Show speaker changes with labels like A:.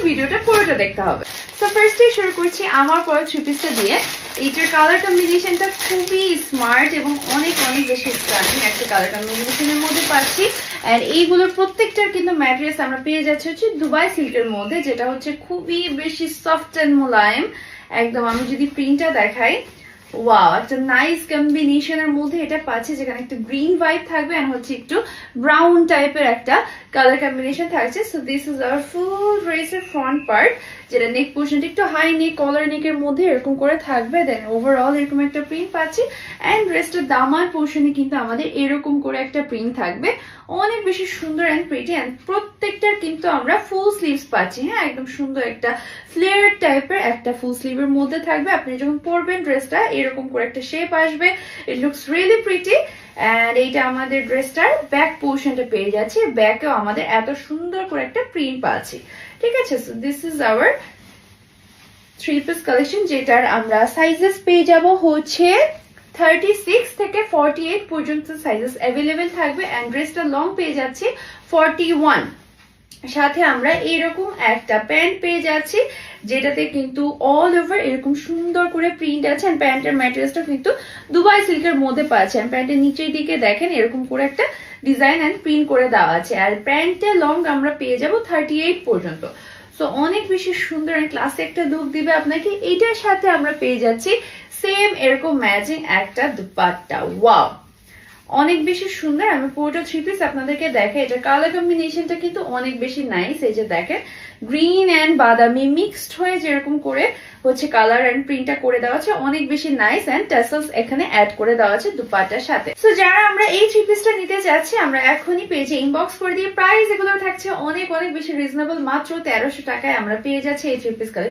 A: ভিডিওটা পুরোটা দেখতে হবে। সো ফার্স্টে শুরু করছি আমার পরা থ্রি পিসটা দিয়ে। এইটার কালার কম্বিনেশনটা খুবই স্মার্ট এবং অনেক অনেক বেশি স্টাইলিং একটা কালার কম্বিনেশনের মধ্যে পাচ্ছি। এন্ড এইগুলোর প্রত্যেকটার কিন্তু ম্যাটেরিয়ালস আমরা পেয়ে যাচ্ছি হচ্ছে দুবাই সিল্কের মধ্যে, যেটা হচ্ছে খুবই বেশি সফট এন্ড মোলায়েম। একদম আমি যদি প্রিন্টটা দেখাই, ওয়াও, একটা নাইস কম্বিনেশনের মধ্যে এটা পাচ্ছি, যেখানে একটু গ্রিন ভাইব থাকবে এন্ড হচ্ছে একটু ব্রাউন টাইপের একটা কালার কম্বিনেশন থাকছে। সো দিস ইজ আওয়ার ফুল ড্রেসের ফ্রন্ট পার্ট, যেটা নেক পোর্শনটা একটু হাই নেক কলার নেকের মধ্যে এরকম করে থাকবে। দেন ওভারঅল এরকম একটা প্রিন্ট পাচ্ছি এন্ড ড্রেসটার দামার পোর্শনে কিন্তু আমাদের এরকম করে একটা প্রিন্ট থাকবে, অনেক বেশি সুন্দর এন্ড প্রিটি। এন্ড প্রত্যেকটার কিন্তু আমরা ফুল স্লিভস পাচ্ছি। হ্যাঁ, একদম সুন্দর একটা ফ্লেয়ার টাইপের একটা ফুল স্লিভের মধ্যে থাকবে। আপনি যখন পরবেন ড্রেসটা এরকম করে একটা শেপ আসবে, it looks really pretty. And এইটা আমাদের ড্রেসটার ব্যাক পোর্শনটা পেয়ে যাচ্ছে, ব্যাকেও আমাদের এত সুন্দর করে একটা প্রিন্ট পাচ্ছি। ঠিক আছে, so this is our three piece collection, যেটার আমরা সাইজেস পেয়ে যাব হচ্ছে 36 থেকে 48 পর্যন্ত সাইজেস অ্যাভেলেবেল থাকবে। এন্ড ড্রেসটা লং পেয়ে যাচ্ছে 41। সাথে আমরা এরকম একটা প্যান্ট পেয়ে যাচ্ছি, যেটাতে কিন্তু অল ওভার এরকম সুন্দর করে প্রিন্ট আছে। এন্ড প্যান্টের ম্যাটেরিয়ালসটা কিন্তু দুবাই সিল্কের মধ্যে পাচ্ছেন। প্যান্টের নিচের দিকে দেখেন এরকম করে একটা ডিজাইন এন্ড প্রিন্ট করে দেওয়া আছে। আর প্যান্টের লং আমরা পেয়ে যাব 38 পর্যন্ত। সো অনেক বেশি সুন্দর এন্ড ক্লাসে একটা লুক দিবে আপনাকে। এইটার সাথে আমরা পেয়ে যাচ্ছি সেম এরকম ম্যাচিং একটা দুপাট্টা। ওয়াও, অনেক বেশি সুন্দর। আমি পুরোটা থ্রি পিস আপনাদেরকে দেখাই। এটা কালার কম্বিনেশনটা কিন্তু অনেক বেশি নাইস। এই যে দেখেন গ্রিন এন্ড বাদামি মিক্সড হয়ে যেরকম করে হচ্ছে কালার এন্ড প্রিন্টটা করে দেওয়া আছে, অনেক বেশি নাইস। এন্ড টাসেলস এখানে অ্যাড করে দেওয়া আছে দুপাট্টার সাথে। সো যারা আমরা এই থ্রি পিসটা নিতে চাচ্ছি, আমরা এখনই পেজে ইনবক্স করে দিয়ে প্রাইস এগুলো থাকছে অনেক অনেক বেশি রিজনেবল, মাত্র 1300 টাকায় আমরা পেয়ে যাচ্ছি এই থ্রি পিস কালেকশন।